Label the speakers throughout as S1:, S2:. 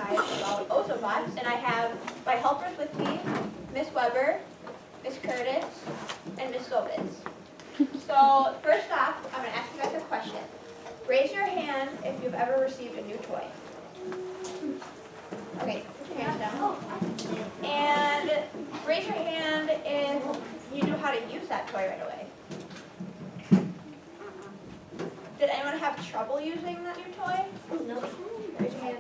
S1: guys about Ozobots, and I have my helpers with me, Miss Weber, Miss Curtis, and Miss Sobitz. So first off, I'm going to ask you guys a question. Raise your hand if you've ever received a new toy. Okay, put your hands down. And raise your hand if you knew how to use that toy right away. Did anyone have trouble using that new toy?
S2: No.
S1: Raise your hand.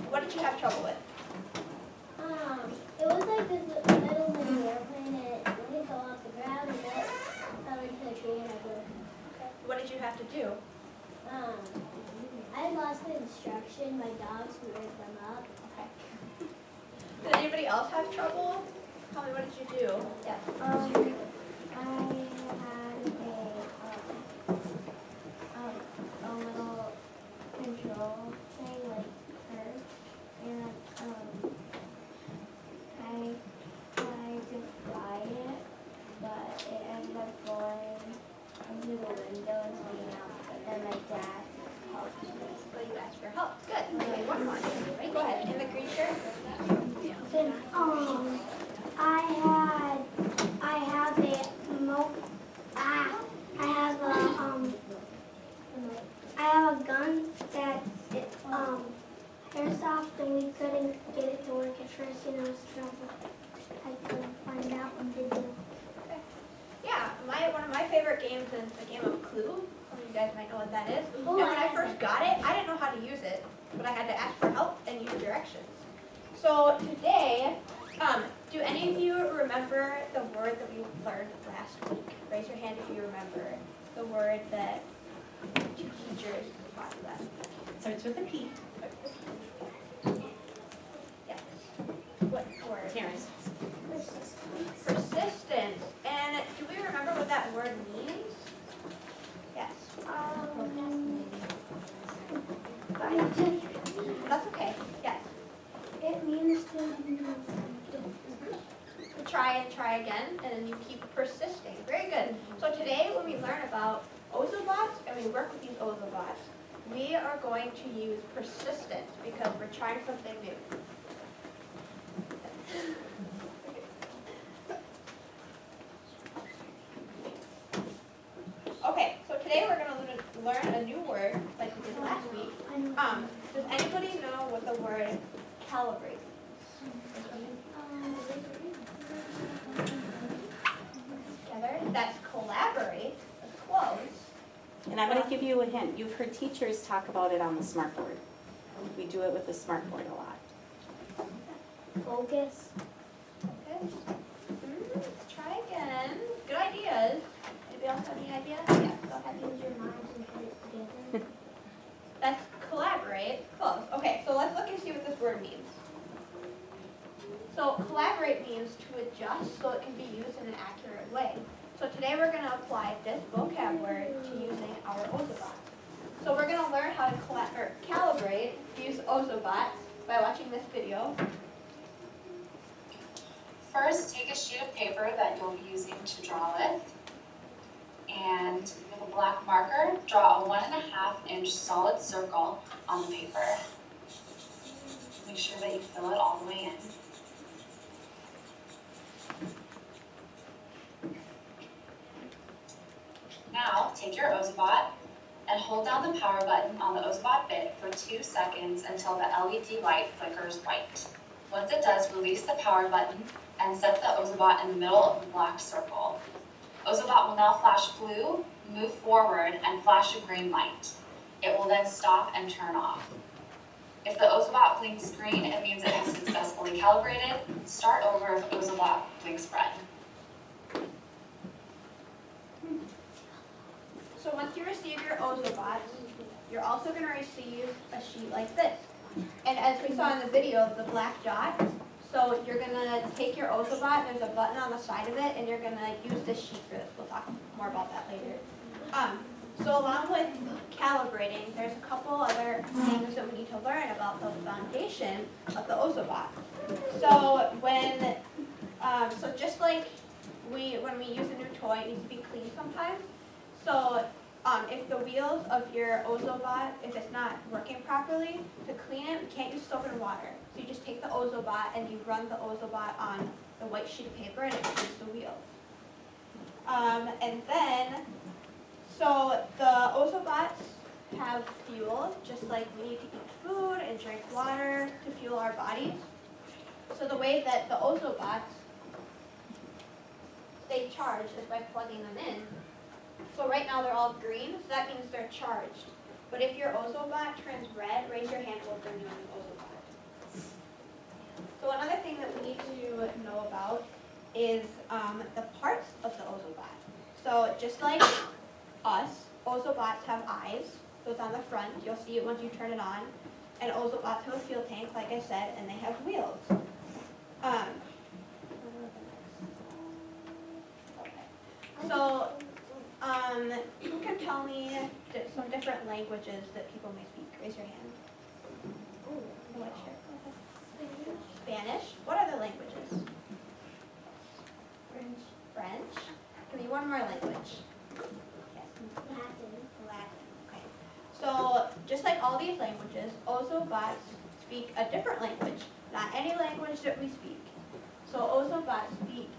S1: What did you have trouble with?
S2: It was like this little mini airplane, and it wouldn't go off the ground, and it fell into a tree, and I blew.
S1: What did you have to do?
S2: I lost the instruction. My dogs would wake them up.
S1: Okay. Did anybody else have trouble? Tell me, what did you do? Yeah.
S2: I had a little control thing like her, and I tried to fly it, but it ended up going into the window and hanging out. But then my dad helped me.
S1: Well, you asked for help. Good. Okay, one more. Right, go ahead. In the green shirt.
S2: Then I have a gun that airsoft, and we couldn't get it to work at first. It was trouble. I couldn't find out what to do.
S1: Okay. Yeah, one of my favorite games is the game of Clue. Some of you guys might know what that is.
S2: Oh,
S1: And when I first got it, I didn't know how to use it, but I had to ask for help and use directions. So today, do any of you remember the word that we learned last week? Raise your hand if you remember the word that two teachers taught you last week.
S3: Starts with a P.
S1: Yes. What word?
S3: Terrence.
S1: Persistent. And do we remember what that word means? Yes. That's okay. Yes.
S2: It means
S1: To try and try again, and then you keep persisting. Very good. So today, when we learn about Ozobots and we work with these Ozobots, we are going to use persistence because we're trying something new. Okay, so today we're going to learn a new word like we did last week. Does anybody know what the word calibrate means? Together, that's collaborate, that's close.
S3: And I'm going to give you a hint. You've heard teachers talk about it on the smartboard. We do it with the smartboard a lot.
S2: focus.
S1: Okay. Let's try again. Good ideas. Anybody else have any ideas? Yeah, go ahead.
S2: Use your mind and put it together.
S1: That's collaborate. Close. Okay, so let's look and see what this word means. So collaborate means to adjust so it can be used in an accurate way. So today we're going to apply this vocab word to using our Ozobot. So we're going to learn how to calibrate, use Ozobots by watching this video.
S4: First, take a sheet of paper that you'll be using to draw with, and with a black marker, draw a 1.5 inch solid circle on the paper. Make sure that you fill it all the way in. Now, take your Ozobot and hold down the power button on the Ozobot bit for 2 seconds until the LED light flickers white. Once it does, release the power button and set the Ozobot in the middle of the black circle. Ozobot will now flash blue, move forward, and flash a green light. It will then stop and turn off. If the Ozobot blinks green, it means it is successfully calibrated. Start over if Ozobot blinks red.
S1: So once you receive your Ozobots, you're also going to receive a sheet like this. And as we saw in the video, the black dot, so you're going to take your Ozobot, there's a button on the side of it, and you're going to use this sheet for this. We'll talk more about that later. So along with calibrating, there's a couple other things that we need to learn about the foundation of the Ozobot. So so just like when we use a new toy, it needs to be cleaned sometimes. So if the wheels of your Ozobot, if it's not working properly, to clean it, we can't use soap and water. So you just take the Ozobot and you run the Ozobot on the white sheet of paper and it cleans the wheels. And then, so the Ozobots have fuel, just like we need to eat food and drink water to fuel our bodies. So the way that the Ozobots stay charged is by plugging them in. So right now they're all green, so that means they're charged. But if your Ozobot turns red, raise your hand, we'll bring you an Ozobot. So another thing that we need to know about is the parts of the Ozobot. So just like us, Ozobots have eyes. So it's on the front, you'll see it once you turn it on. And Ozobots have a fuel tank, like I said, and they have wheels. So, who can tell me some different languages that people may speak? Raise your hand. What's your- Spanish. What other languages?
S2: French.
S1: French. Give me one more language. Yes.
S2: Latin.
S1: Latin. Okay. So, just like all these languages, Ozobots speak a different language. Not any language that we speak. So Ozobots speak,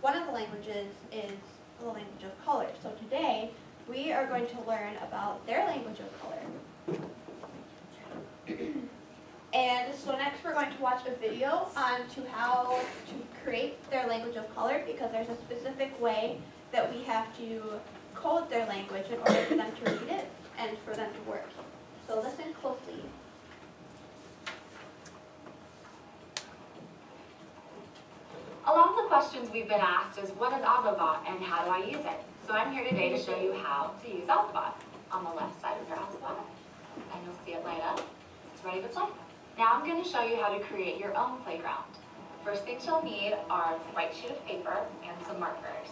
S1: one of the languages is the language of color. So today, we are going to learn about their language of color. And so next we're going to watch a video on to how to create their language of color, because there's a specific way that we have to code their language in order for them to read it and for them to work. So listen closely.
S4: A lot of the questions we've been asked is, what is Ozobot and how do I use it? So I'm here today to show you how to use Ozobot. On the left side of your Ozobot, and you'll see it light up. It's ready to play. Now I'm going to show you how to create your own playground. The first things you'll need are a white sheet of paper and some markers.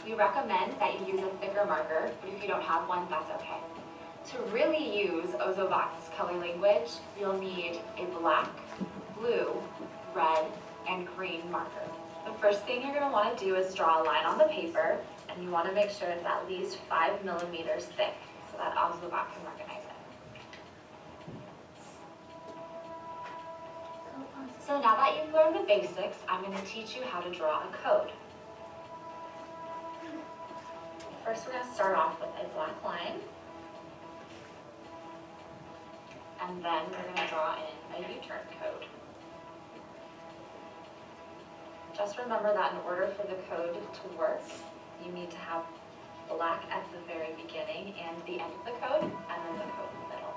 S4: We recommend that you use a thicker marker, but if you don't have one, that's okay. To really use Ozobot's color language, you'll need a black, blue, red, and green marker. The first thing you're going to want to do is draw a line on the paper, and you want to make sure it's at least 5 millimeters thick so that Ozobot can recognize it. So now that you've learned the basics, I'm going to teach you how to draw a code. First, we're going to start off with a black line, and then we're going to draw in a U-turn code. Just remember that in order for the code to work, you need to have black at the very beginning and the end of the code, and then the code in the middle.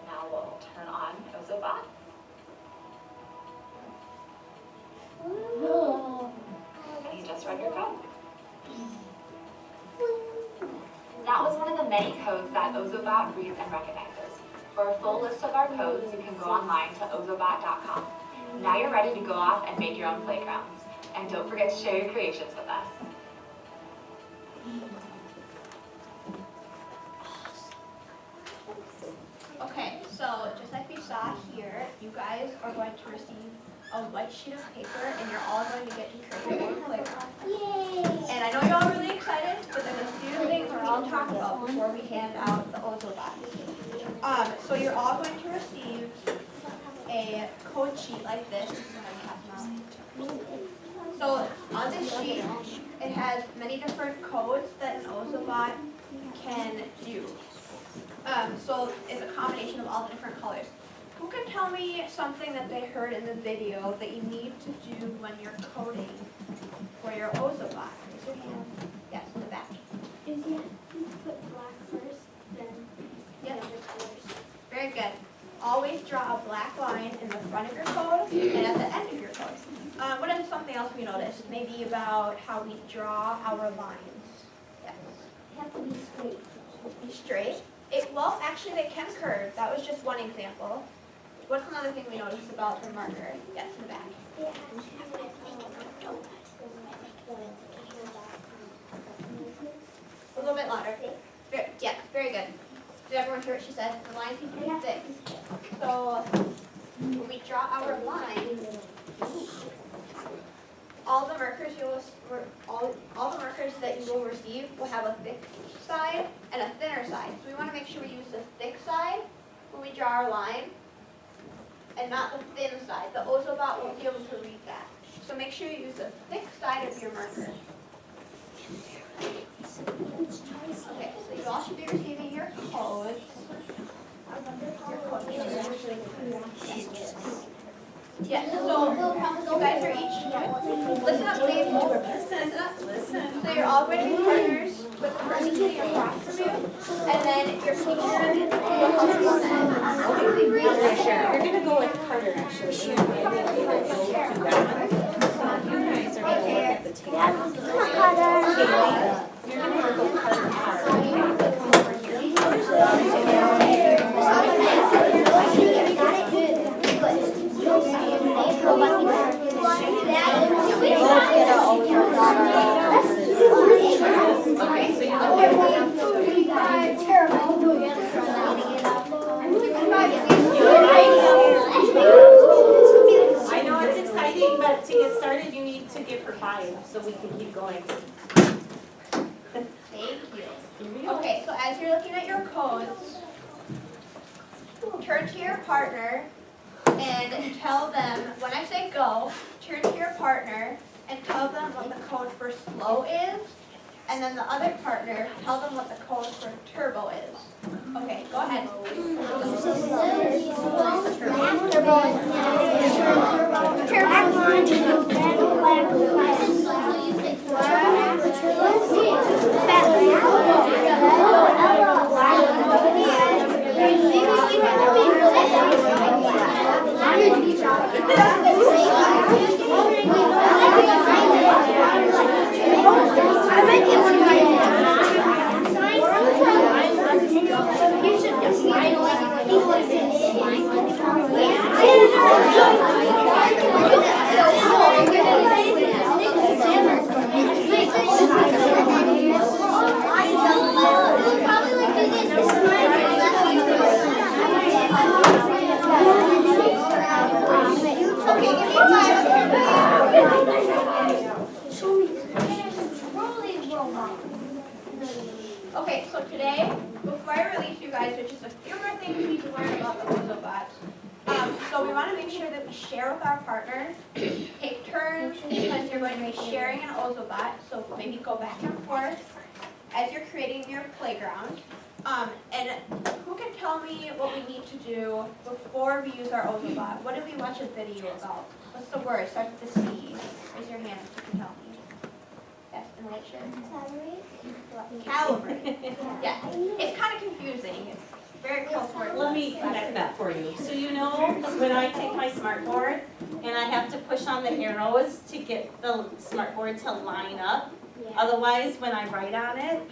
S4: Now we'll turn on Ozobot. And you just read your code. That was one of the many codes that Ozobot reads and recognizes. For a full list of our codes, you can go online to ozobot.com. Now you're ready to go off and make your own playgrounds. And don't forget to share your creations with us.
S1: Okay, so just like we saw here, you guys are going to receive a white sheet of paper and you're all going to get to create your own playground.
S2: Yay!
S1: And I know you're all really excited, but there's a few things we're all talking about before we hand out the Ozobot. So you're all going to receive a code sheet like this. So on this sheet, it has many different codes that an Ozobot can do. So it's a combination of all the different colors. Who can tell me something that they heard in the video that you need to do when you're coding for your Ozobot? Raise your hand. Yes, in the back.
S2: Is you put black first, then
S1: Yep.
S2: the other colors.
S1: Very good. Always draw a black line in the front of your code and at the end of your code. What is something else we noticed? Maybe about how we draw our lines. Yes.
S2: They have to be straight.
S1: Be straight. Well, actually they can curve. That was just one example. What's another thing we noticed about the marker? Yes, in the back.
S2: They actually
S1: A little bit louder. Yeah, very good. Did everyone hear what she said? The lines need to be thick. So when we draw our line, all the markers that you will receive will have a thick side and a thinner side. So we want to make sure we use the thick side when we draw our line, and not the thin side. The Ozobot won't be able to read that. So make sure you use the thick side of your marker. Okay, so you all should be receiving your codes. Yes, so you guys are each, listen up please, listen up. So you're all going to be partners with the person sitting across from you, and then your teacher will help you on that.
S3: You're gonna go with Carter, actually. You guys are gonna look at the table. You're gonna work with Carter hard. Come over I know it's exciting, but to get started, you need to give her 5 so we can keep going.
S1: Thank you. Okay, so as you're looking at your codes, turn to your partner and tell them, when I say go, turn to your partner and tell them what the code for slow is, and then the other partner, tell them what the code for turbo is. Okay, go ahead. Okay, so today, before I release you guys, there's just a few more things we need to learn about the Ozobots. So we want to make sure that we share with our partners, take turns, because you're going to be sharing an Ozobot, so maybe go back and forth as you're creating your playground. And who can tell me what we need to do before we use our Ozobot? What did we watch a video about? What's the word? Starts with the C. Raise your hand if you can tell me. Yes, in the white shirt. Calibrate. Yeah, it's kind of confusing. It's very close word.
S3: Let me connect that for you. So you know, when I take my smartboard and I have to push on the arrows to get the smartboard to line up, otherwise when I write on it,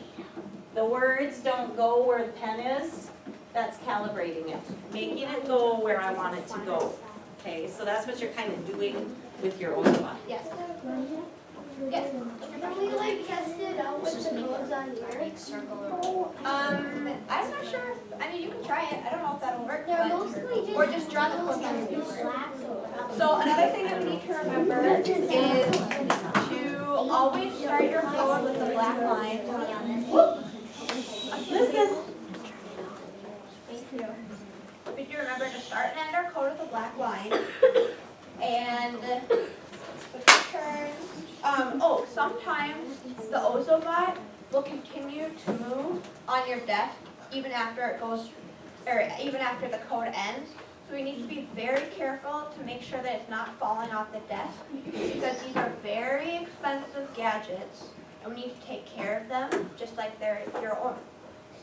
S3: the words don't go where the pen is. That's calibrating it, making it go where I want it to go. Okay, so that's what you're kind of doing with your Ozobot.
S1: Yes. Yes.
S2: Can we like test it out with the codes on yours?
S1: I'm not sure. I mean, you can try it. I don't know if that'll work.
S2: They're
S1: But,
S2: mostly just
S1: or just draw the codes on your paper.
S2: black.
S1: So another thing that we need to remember is to always start your code with the black line.
S3: Listen.
S1: Thank you. If you remember to start and end our code with a black line. And with the turn. Sometimes the Ozobot will continue to move on your desk even after it goes, or even after the code ends. So we need to be very careful to make sure that it's not falling off the desk, because these are very expensive gadgets and we need to take care of them just like they're your own.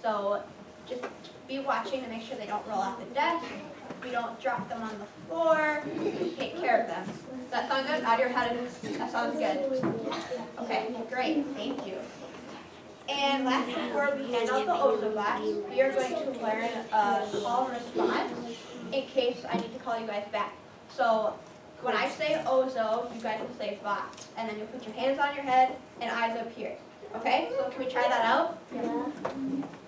S1: So just be watching to make sure they don't roll off the desk. We don't drop them on the floor. Take care of them. Does that sound good? Nod your head. That sounds good. Okay, great. Thank you. And last, before we hand out the Ozobots, we are going to learn a call and response in case I need to call you guys back. So when I say Ozo, you guys will say Bot. And then you'll put your hands on your head and eyes up here. Okay? So can we try that out?
S2: Yeah.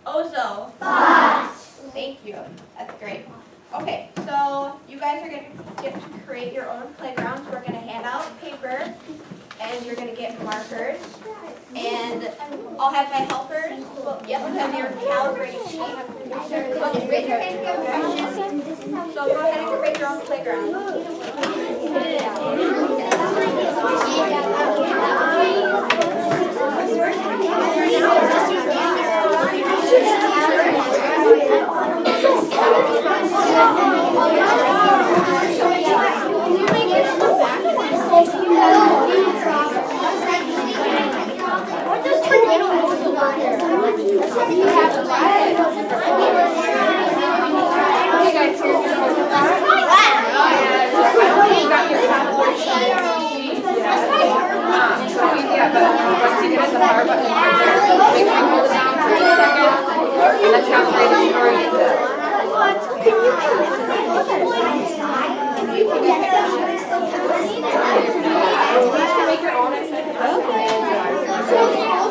S1: Ozo. Bot. Thank you. That's great. Okay, so you guys are going to get to create your own playgrounds. We're going to hand out paper, and you're gonna get markers. And I'll have my helpers, well, yep, have your calibrating sheet. So raise your hand if you have questions. So go ahead and create your own playground.
S2: What does tornado also got here?
S5: Okay guys, here's your yeah, but once you get the power button, make sure you hold it down for 2 seconds, and then calibrate it before you use it. Make your own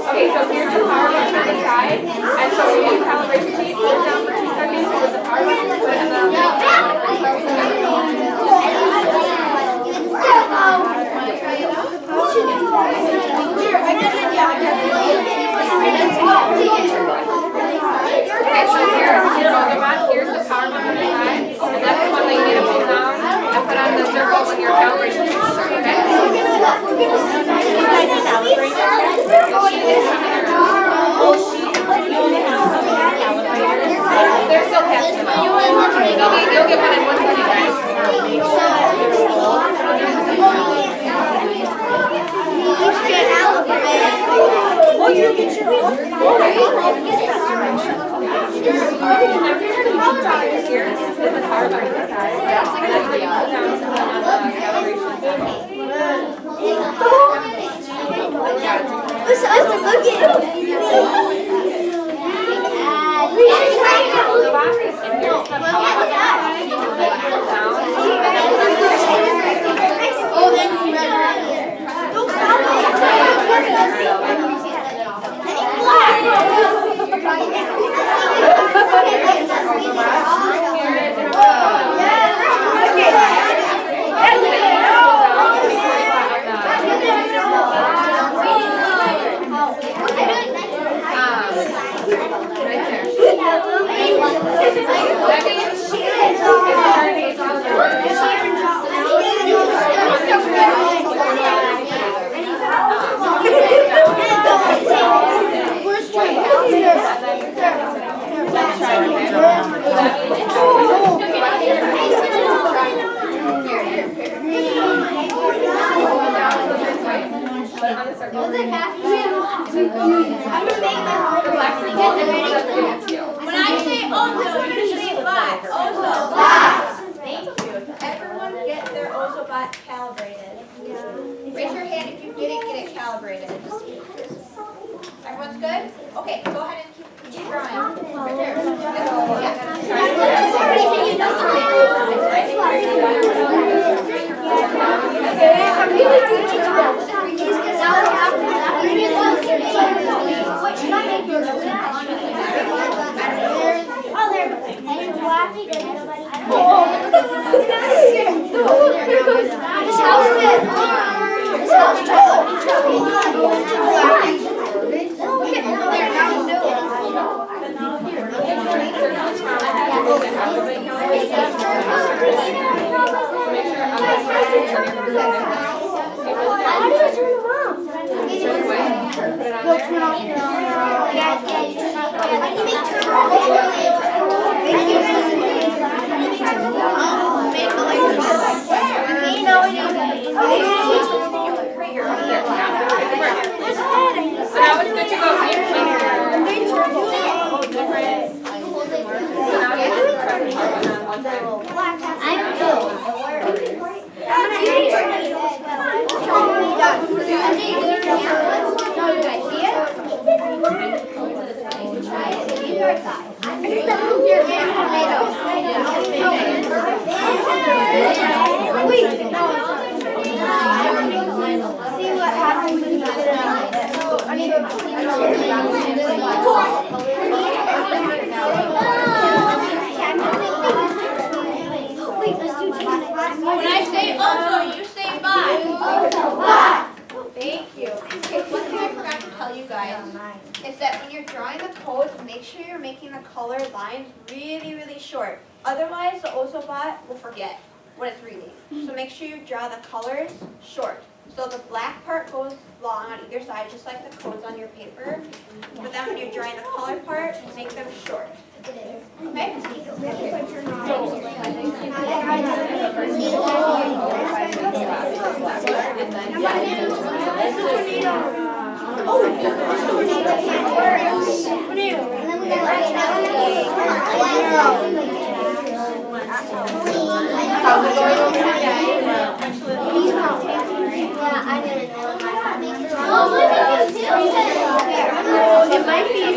S5: okay, so here's the power button on the side, and so when you get calibration sheet, hold it down for 2 seconds, hold the power button, put it in the okay, so here's the power button on the side, and that's the one that you need to hold down and put on the circle when your calibration sheet starts, okay? They're still passing them out. You'll get one in 1 second, guys.
S1: When I say Ozo, you say bot. Ozo. Thank you. Everyone get their Ozobot calibrated. Raise your hand if you get it calibrated. Everyone's good? Okay, go ahead and keep drawing. Right there. When I say Ozo, you say bot. Thank you. drawing the codes, make sure you're making the color lines really, really short. Otherwise, the Ozobot will forget what it's reading. So make sure you draw the colors short. So the black part goes long on either side, just like the codes on your paper. But then when you're drawing the color part, make them short. Okay?
S2: It might be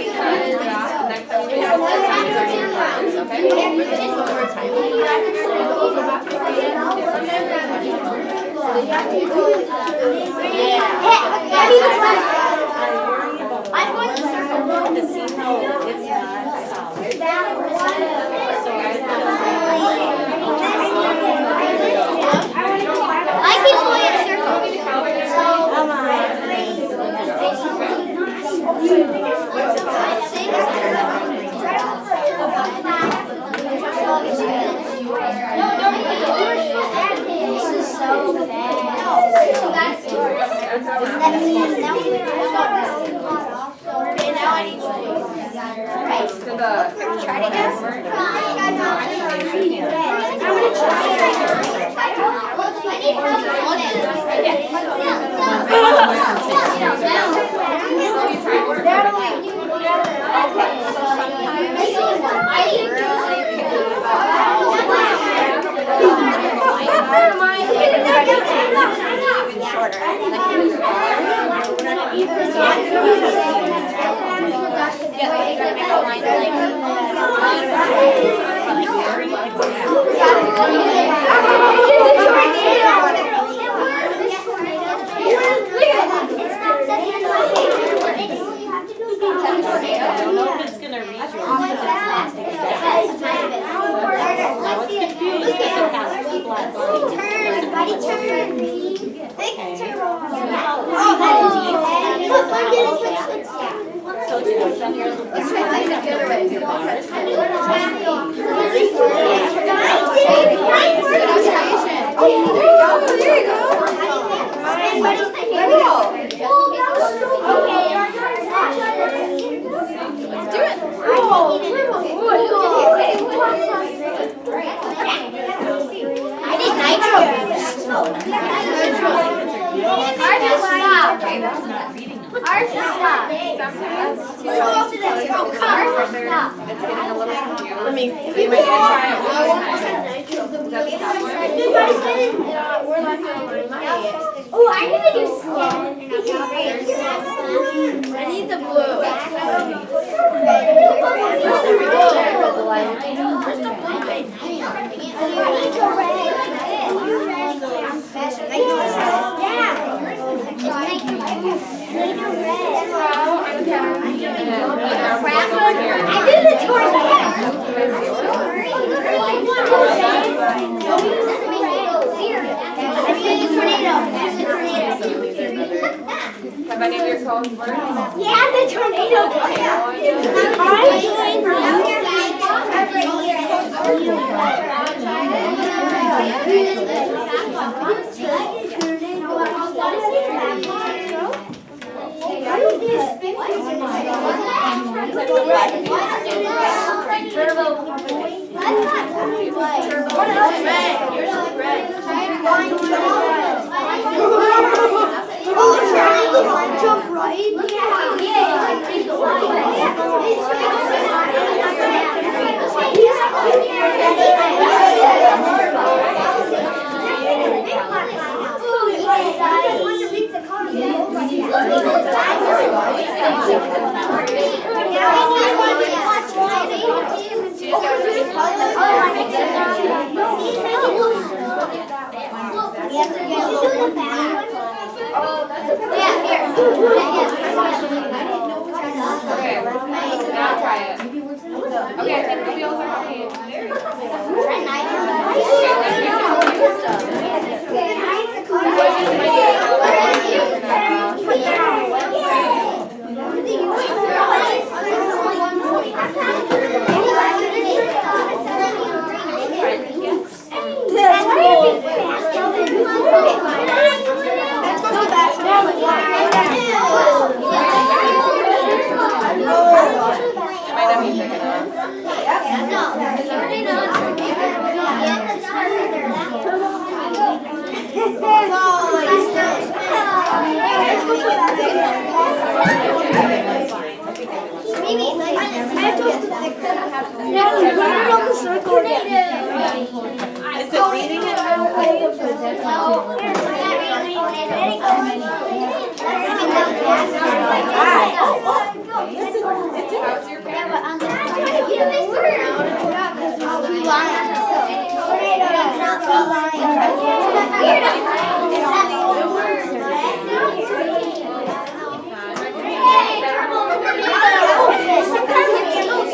S3: Is it reading it now?
S5: How's your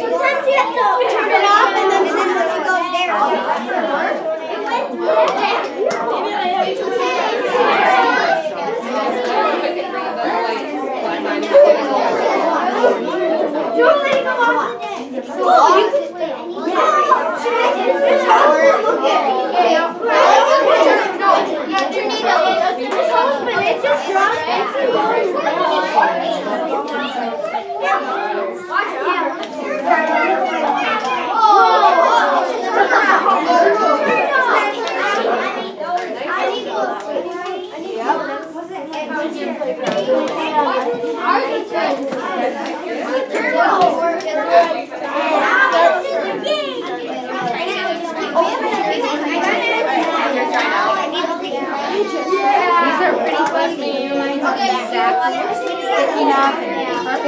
S2: Sometimes you have to turn it off and then it goes
S5: These are pretty fuzzy. Exactly. Sticking up and perfect